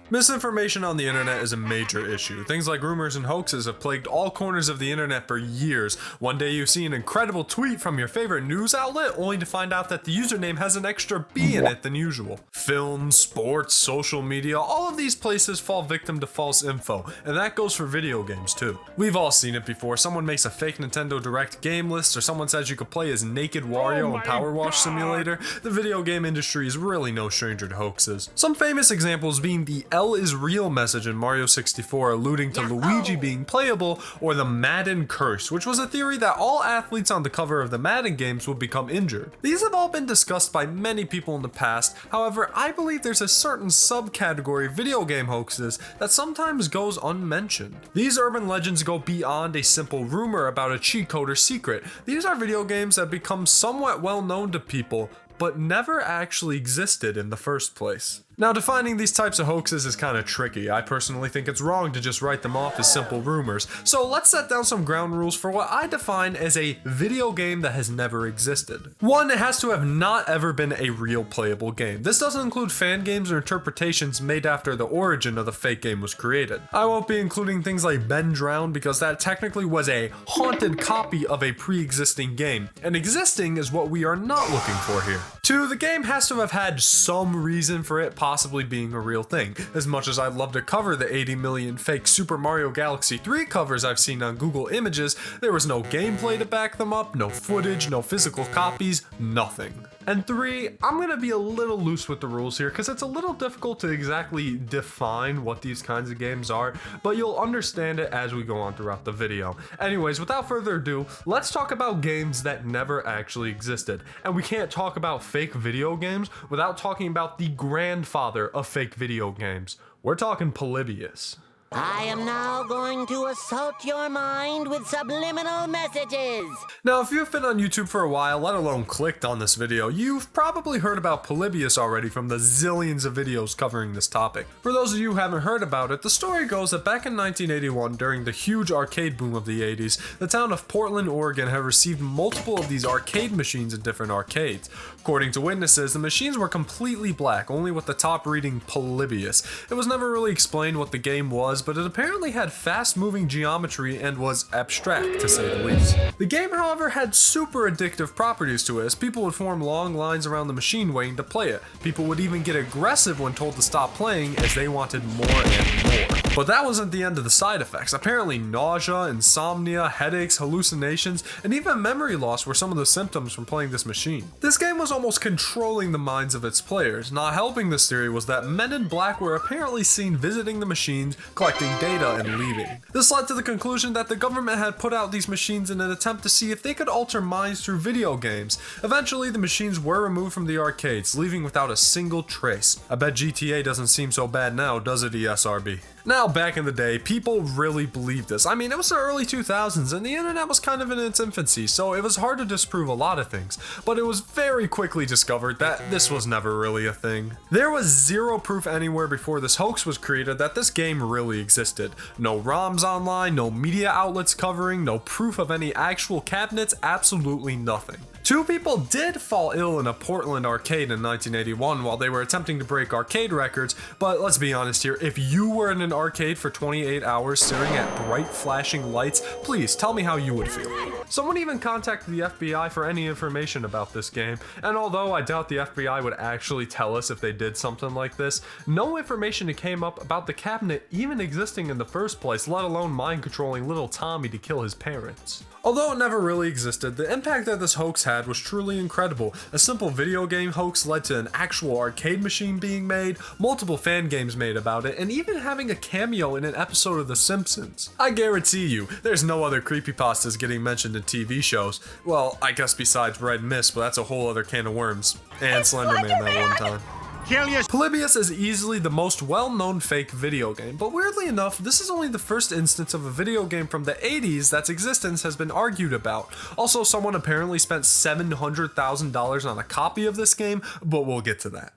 Misinformation on the internet is a major issue. Things like rumors and hoaxes have plagued all corners of the internet for years. One day you see an incredible tweet from your favorite news outlet only to find out that the username has an extra B in it than usual. Films, sports, social media, all of these places fall victim to false info, and that goes for video games too. We've all seen it before. Someone makes a fake Nintendo Direct game list, or someone says you could play as Naked Wario in Power Wash Simulator. The video game industry is really no stranger to hoaxes. Some famous examples being the L is real message in Mario 64 alluding to Luigi being playable, or the Madden curse, which was a theory that all athletes on the cover of the Madden games would become injured. These have all been discussed by many people in the past. However, I believe there's a certain subcategory of video game hoaxes that sometimes goes unmentioned. These urban legends go beyond a simple rumor about a cheat code or secret. These are video games that become somewhat well known to people, but never actually existed in the first place. Now, defining these types of hoaxes is kind of tricky. I personally think it's wrong to just write them off as simple rumors. So let's set down some ground rules for what I define as a video game that has never existed. 1, it has to have not ever been a real playable game. This doesn't include fan games or interpretations made after the origin of the fake game was created. I won't be including things like Ben Drowned because that technically was a haunted copy of a pre-existing game, and existing is what we are not looking for here. 2, the game has to have had some reason for it possibly being a real thing. As much as I'd love to cover the 80 million fake Super Mario Galaxy 3 covers I've seen on Google Images, there was no gameplay to back them up, no footage, no physical copies, nothing. And 3, I'm gonna be a little loose with the rules here because it's a little difficult to exactly define what these kinds of games are, but you'll understand it as we go on throughout the video. Anyways, without further ado, let's talk about games that never actually existed. And we can't talk about fake video games without talking about the grandfather of fake video games. We're talking Polybius. I am now going to assault your mind with subliminal messages. Now, if you've been on YouTube for a while, let alone clicked on this video, you've probably heard about Polybius already from the zillions of videos covering this topic. For those of you who haven't heard about it, the story goes that back in 1981, during the huge arcade boom of the 80s, the town of Portland, Oregon had received multiple of these arcade machines in different arcades. According to witnesses, the machines were completely black, only with the top reading Polybius. It was never really explained what the game was, but it apparently had fast-moving geometry and was abstract, to say the least. The game, however, had super addictive properties to it, as people would form long lines around the machine waiting to play it. People would even get aggressive when told to stop playing, as they wanted more and more. But that wasn't the end of the side effects. Apparently nausea, insomnia, headaches, hallucinations, and even memory loss were some of the symptoms from playing this machine. This game was almost controlling the minds of its players. Not helping this theory was that men in black were apparently seen visiting the machines, collecting data, and leaving. This led to the conclusion that the government had put out these machines in an attempt to see if they could alter minds through video games. Eventually, the machines were removed from the arcades, leaving without a single trace. I bet GTA doesn't seem so bad now, does it, ESRB? Now, back in the day, people really believed this. I mean, it was the early 2000s, and the internet was kind of in its infancy, so it was hard to disprove a lot of things. But it was very quickly discovered that this was never really a thing. There was zero proof anywhere before this hoax was created that this game really existed. No ROMs online, no media outlets covering, no proof of any actual cabinets, absolutely nothing. 2 people did fall ill in a Portland arcade in 1981 while they were attempting to break arcade records, but let's be honest here, if you were in an arcade for 28 hours staring at bright flashing lights, please tell me how you would feel. Someone even contacted the FBI for any information about this game, and although I doubt the FBI would actually tell us if they did something like this, no information came up about the cabinet even existing in the first place, let alone mind controlling little Tommy to kill his parents. Although it never really existed, the impact that this hoax had was truly incredible. A simple video game hoax led to an actual arcade machine being made, multiple fan games made about it, and even having a cameo in an episode of The Simpsons. I guarantee you, there's no other creepypastas getting mentioned in TV shows. Well, I guess besides Red Mist, but that's a whole other can of worms. And Slenderman that one time. Polybius is easily the most well-known fake video game, but weirdly enough, this is only the first instance of a video game from the 80s that's existence has been argued about. Also, someone apparently spent $700,000 on a copy of this game, but we'll get to that.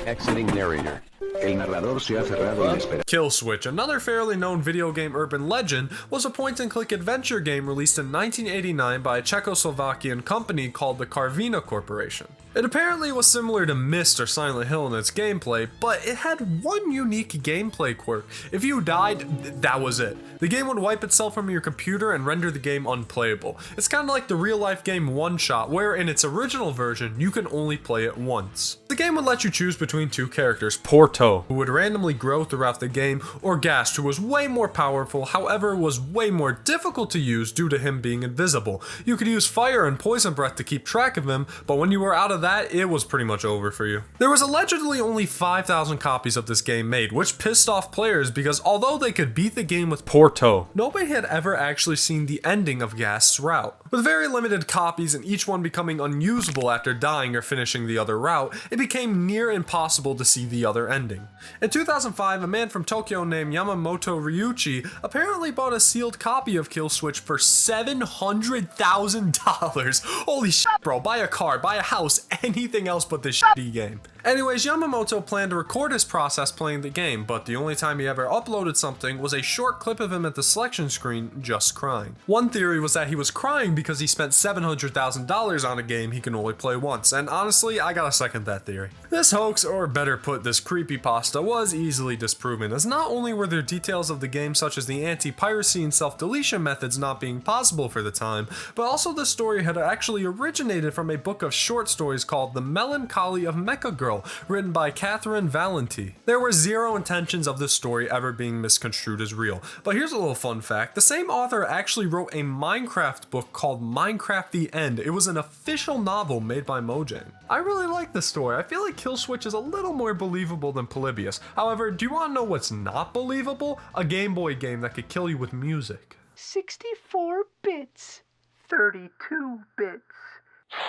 Exiting narrator. El narrador se ha cerrado en espera. Kill Switch, another fairly known video game urban legend, was a point-and-click adventure game released in 1989 by a Czechoslovakian company called the Karvina Corporation. It apparently was similar to Myst or Silent Hill in its gameplay, but it had one unique gameplay quirk. If you died, that was it. The game would wipe itself from your computer and render the game unplayable. It's kind of like the real-life game One Shot, where in its original version, you can only play it once. The game would let you choose between two characters, Porto, who would randomly grow throughout the game, or Gast, who was way more powerful, however was way more difficult to use due to him being invisible. You could use fire and poison breath to keep track of him, but when you were out of that, it was pretty much over for you. There was allegedly only 5,000 copies of this game made, which pissed off players because although they could beat the game with Porto, nobody had ever actually seen the ending of Gast's route. With very limited copies and each one becoming unusable after dying or finishing the other route, it became near impossible to see the other ending. In 2005, a man from Tokyo named Yamamoto Ryuichi apparently bought a sealed copy of Kill Switch for $700,000. Holy shit, bro, buy a car, buy a house, anything else but this shitty game. Anyways, Yamamoto planned to record his process playing the game, but the only time he ever uploaded something was a short clip of him at the selection screen just crying. One theory was that he was crying because he spent $700,000 on a game he can only play once, and honestly, I gotta second that theory. This hoax, or better put, this creepypasta, was easily disproven, as not only were there details of the game such as the anti-piracy and self-deletion methods not being possible for the time, but also the story had actually originated from a book of short stories called The Melancholy of Mecha Girl, written by Catherine Valenti. There were zero intentions of this story ever being misconstrued as real, but here's a little fun fact. The same author actually wrote a Minecraft book called Minecraft The End. It was an official novel made by Mojang. I really like this story. I feel like Kill Switch is a little more believable than Polybius. However, do you want to know what's not believable? A Game Boy game that could kill you with music. 64 bits. 32 bits.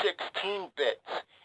16 bits.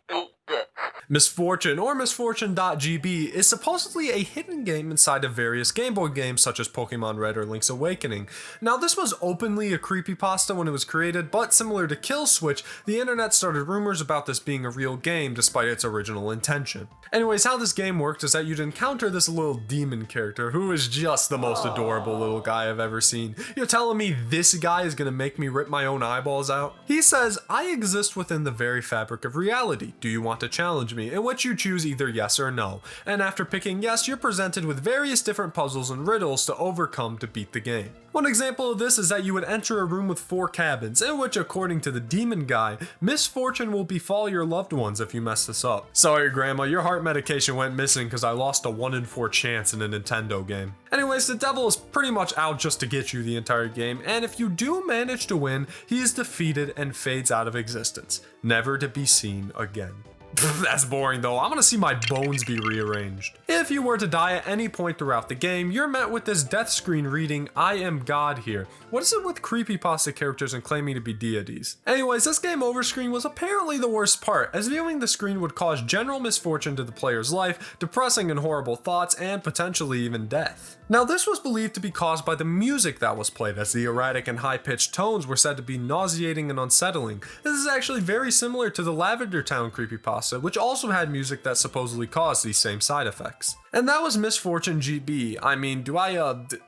8 bits. Misfortune, or Misfortune.GB, is supposedly a hidden game inside of various Game Boy games such as Pokemon Red or Link's Awakening. Now, this was openly a creepypasta when it was created, but similar to Kill Switch, the internet started rumors about this being a real game despite its original intention. Anyways, how this game worked is that you'd encounter this little demon character who is just the most adorable little guy I've ever seen. You're telling me this guy is gonna make me rip my own eyeballs out? He says, "I exist within the very fabric of reality. Do you want to challenge me?" In which you choose either yes or no. And after picking yes, you're presented with various different puzzles and riddles to overcome to beat the game. One example of this is that you would enter a room with 4 cabins, in which, according to the demon guy, misfortune will befall your loved ones if you mess this up. Sorry, Grandma, your heart medication went missing because I lost a 1 in 4 chance in a Nintendo game. Anyways, the devil is pretty much out just to get you the entire game, and if you do manage to win, he is defeated and fades out of existence, never to be seen again. That's boring though, I want to see my bones be rearranged. If you were to die at any point throughout the game, you're met with this death screen reading, "I am God here." What is it with creepypasta characters and claiming to be deities? Anyways, this game over screen was apparently the worst part, as viewing the screen would cause general misfortune to the player's life, depressing and horrible thoughts, and potentially even death. Now, this was believed to be caused by the music that was played, as the erratic and high-pitched tones were said to be nauseating and unsettling. This is actually very similar to the Lavender Town creepypasta, which also had music that supposedly caused these same side effects. And that was Misfortune GB. I mean, do I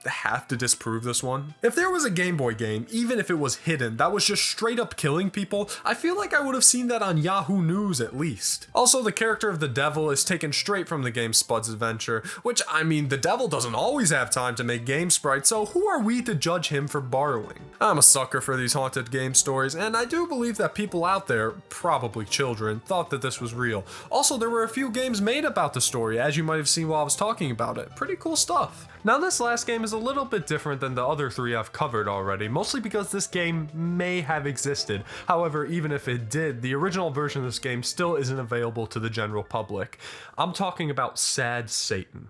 have to disprove this one? If there was a Game Boy game, even if it was hidden, that was just straight up killing people, I feel like I would have seen that on Yahoo News at least. Also, the character of the devil is taken straight from the game Spud's Adventure, which, I mean, the devil doesn't always have time to make game sprites, so who are we to judge him for borrowing? I'm a sucker for these haunted game stories, and I do believe that people out there, probably children, thought that this was real. Also, there were a few games made about the story, as you might have seen while I was talking about it. Pretty cool stuff. Now, this last game is a little bit different than the other 3 I've covered already, mostly because this game may have existed. However, even if it did, the original version of this game still isn't available to the general public. I'm talking about Sad Satan.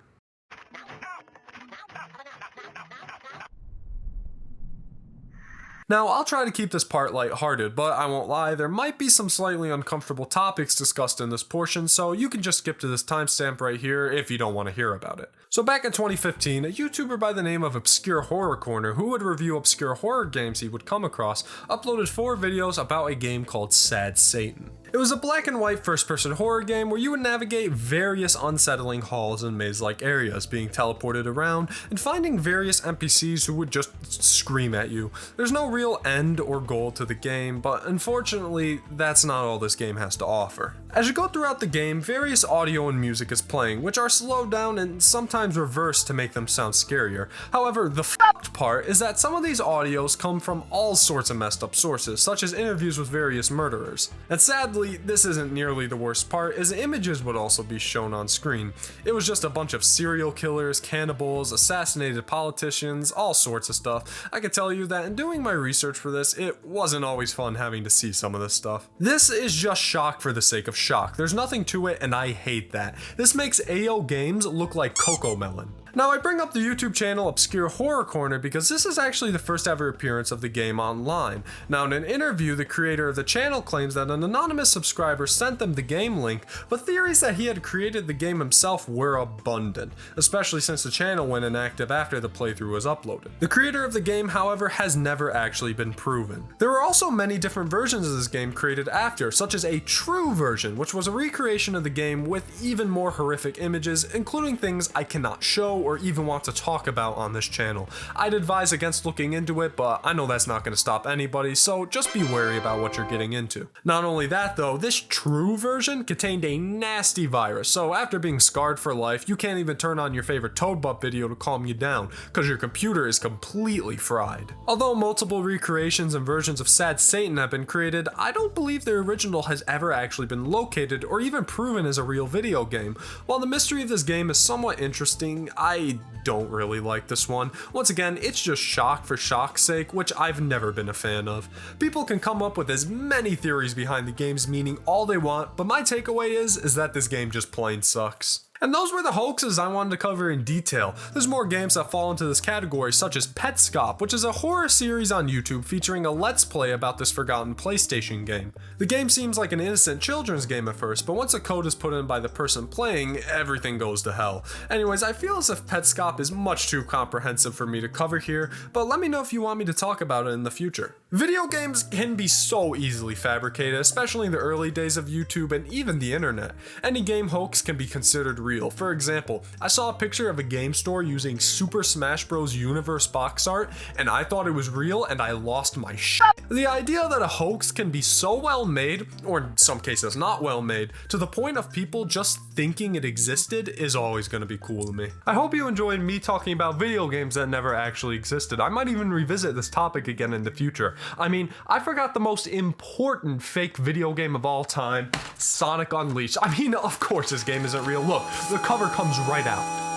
Now, I'll try to keep this part lighthearted, but I won't lie, there might be some slightly uncomfortable topics discussed in this portion, so you can just skip to this timestamp right here if you don't want to hear about it. So back in 2015, a YouTuber by the name of Obscure Horror Corner, who would review obscure horror games he would come across, uploaded 4 videos about a game called Sad Satan. It was a black and white first-person horror game where you would navigate various unsettling halls and maze-like areas, being teleported around and finding various NPCs who would just scream at you. There's no real end or goal to the game, but unfortunately, that's not all this game has to offer. As you go throughout the game, various audio and music is playing, which are slowed down and sometimes reversed to make them sound scarier. However, the f***ed part is that some of these audios come from all sorts of messed up sources, such as interviews with various murderers. And sadly, this isn't nearly the worst part, as images would also be shown on screen. It was just a bunch of serial killers, cannibals, assassinated politicians, all sorts of stuff. I can tell you that in doing my research for this, it wasn't always fun having to see some of this stuff. This is just shock for the sake of shock. There's nothing to it, and I hate that. This makes AO games look like Cocomelon. Now, I bring up the YouTube channel Obscure Horror Corner because this is actually the first ever appearance of the game online. Now, in an interview, the creator of the channel claims that an anonymous subscriber sent them the game link, but theories that he had created the game himself were abundant, especially since the channel went inactive after the playthrough was uploaded. The creator of the game, however, has never actually been proven. There were also many different versions of this game created after, such as a true version, which was a recreation of the game with even more horrific images, including things I cannot show or even want to talk about on this channel. I'd advise against looking into it, but I know that's not going to stop anybody, so just be wary about what you're getting into. Not only that though, this true version contained a nasty virus, so after being scarred for life, you can't even turn on your favorite ToadBup video to calm you down, because your computer is completely fried. Although multiple recreations and versions of Sad Satan have been created, I don't believe the original has ever actually been located or even proven as a real video game. While the mystery of this game is somewhat interesting, I don't really like this one. Once again, it's just shock for shock's sake, which I've never been a fan of. People can come up with as many theories behind the game's meaning all they want, but my takeaway is that this game just plain sucks. And those were the hoaxes I wanted to cover in detail. There's more games that fall into this category, such as Petscop, which is a horror series on YouTube featuring a let's play about this forgotten PlayStation game. The game seems like an innocent children's game at first, but once a code is put in by the person playing, everything goes to hell. Anyways, I feel as if Petscop is much too comprehensive for me to cover here, but let me know if you want me to talk about it in the future. Video games can be so easily fabricated, especially in the early days of YouTube and even the internet. Any game hoax can be considered real. For example, I saw a picture of a game store using Super Smash Bros. Universe box art, and I thought it was real and I lost my shit. The idea that a hoax can be so well made, or in some cases not well made, to the point of people just thinking it existed is always going to be cool to me. I hope you enjoyed me talking about video games that never actually existed. I might even revisit this topic again in the future. I mean, I forgot the most important fake video game of all time, Sonic Unleashed. I mean, of course this game isn't real. Look, the cover comes right out.